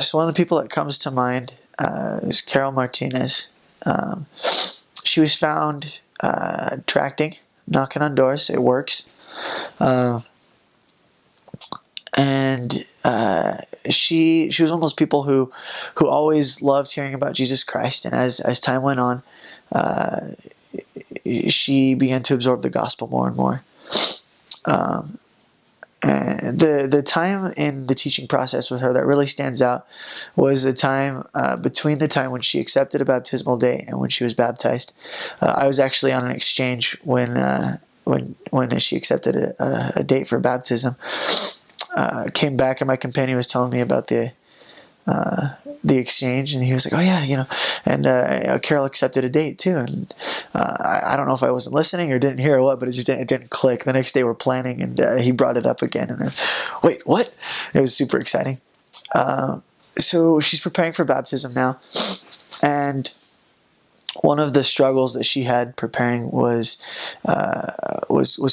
So one of the people that comes to mind is Carol Martinez. Um, she was found tracting, knocking on doors. It works. Um, and she was one of those people who always loved hearing about Jesus Christ. And as time went on, uh, she began to absorb the gospel more and more. Um, and the time in the teaching process with her that really stands out was the time between the time when she accepted a baptismal date and when she was baptized. I was actually on an exchange when she accepted a date for baptism. Came back and my companion was telling me about the exchange, and he was like, "Oh yeah, and Carol accepted a date too." And I don't know if I wasn't listening or didn't hear or what, but it didn't click. The next day we're planning, and he brought it up again, and wait, what? It was super exciting. So she's preparing for baptism now, and one of the struggles that she had preparing was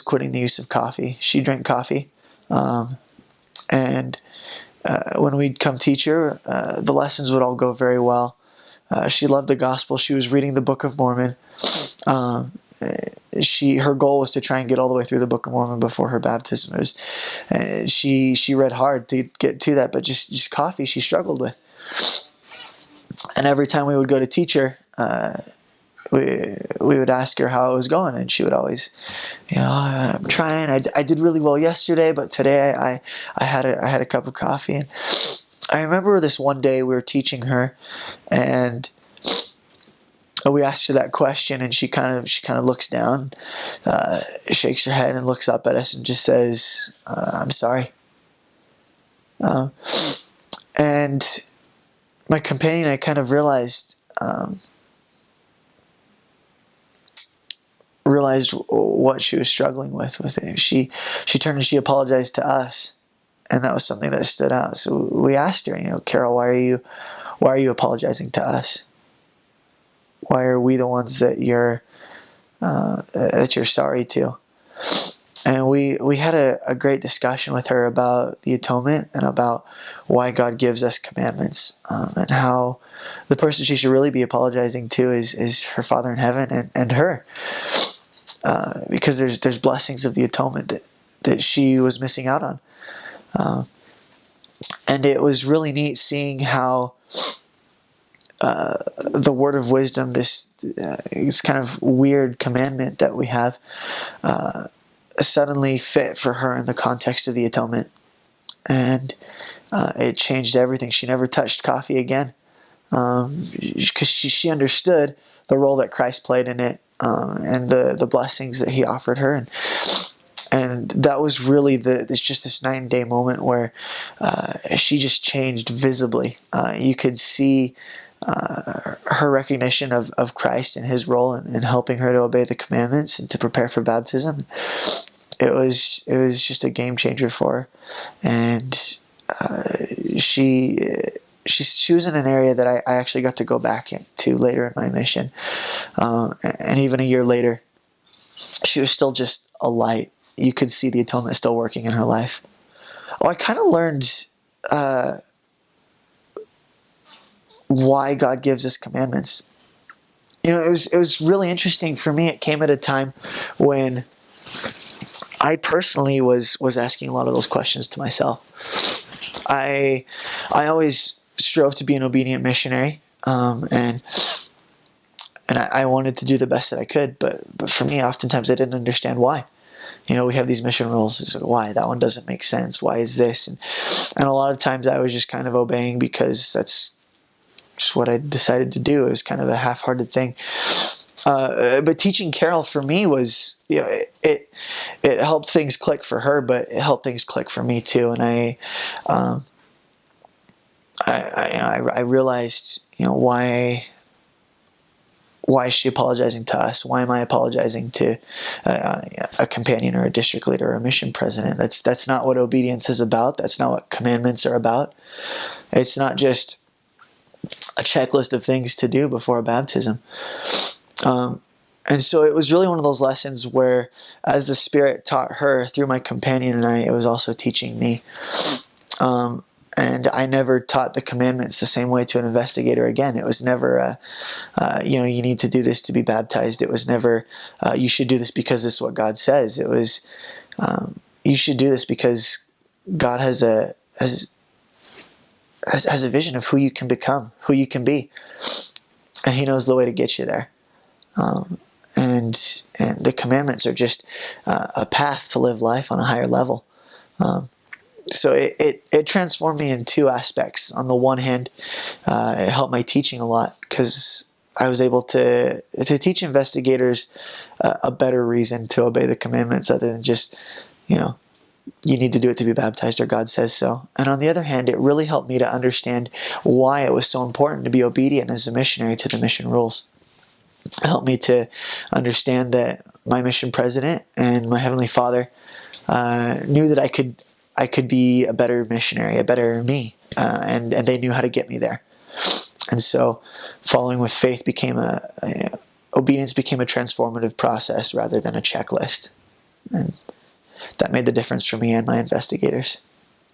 quitting the use of coffee. She drank coffee, and when we'd come teach her, the lessons would all go very well. She loved the gospel. She was reading the Book of Mormon. Her goal was to try and get all the way through the Book of Mormon before her baptism. She read hard to get to that, but just coffee she struggled with. And every time we would go to teach her, we would ask her how it was going, and she would always, I'm trying. I did really well yesterday, but today I had a cup of coffee. And I remember this one day we were teaching her, and we asked her that question, and she kind of looks down, shakes her head, and looks up at us, and just says, "I'm sorry." And my companion and I kind of realized what she was struggling with it. She turned and she apologized to us, and that was something that stood out. So we asked her, Carol, why are you apologizing to us? Why are we the ones that you're sorry to? And we had a great discussion with her about the atonement and about why God gives us commandments, and how the person she should really be apologizing to is her Father in heaven and her. Because there's blessings of the atonement that she was missing out on. And it was really neat seeing how the word of wisdom, this kind of weird commandment that we have, suddenly fit for her in the context of the atonement. And it changed everything. She never touched coffee again, because she understood the role that Christ played in it, and the blessings that he offered her. And that was really this night and day moment where she just changed visibly. You could see her recognition of Christ and his role in helping her to obey the commandments and to prepare for baptism. It was just a game changer for her. And she was in an area that I actually got to go back to later in my mission. And even a year later, she was still just a light. You could see the atonement still working in her life. I kind of learned why God gives us commandments. It was really interesting for me. It came at a time when I personally was asking a lot of those questions to myself. I always strove to be an obedient missionary, and I wanted to do the best that I could. But for me, oftentimes I didn't understand why. We have these mission rules. So why? That one doesn't make sense. Why is this? And a lot of times I was just kind of obeying because that's just what I decided to do. It was kind of a half-hearted thing. But teaching Carol for me was, it helped things click for her, but it helped things click for me too. And I realized, why is she apologizing to us? Why am I apologizing to a companion or a district leader or a mission president? That's not what obedience is about. That's not what commandments are about. It's not just a checklist of things to do before a baptism. And so it was really one of those lessons where, as the Spirit taught her through my companion and I, it was also teaching me. And I never taught the commandments the same way to an investigator again. It was never, you need to do this to be baptized. It was never, you should do this because this is what God says. It was, you should do this because God has a vision of who you can become, who you can be, and He knows the way to get you there. And the commandments are just a path to live life on a higher level. So it transformed me in two aspects. On the one hand, it helped my teaching a lot because I was able to teach investigators a better reason to obey the commandments other than just, you need to do it to be baptized or God says so. And on the other hand, it really helped me to understand why it was so important to be obedient as a missionary to the mission rules. It helped me to understand that my mission president and my Heavenly Father knew that I could be a better missionary, a better me, and they knew how to get me there. And so following with faith obedience became a transformative process rather than a checklist. And that made the difference for me and my investigators.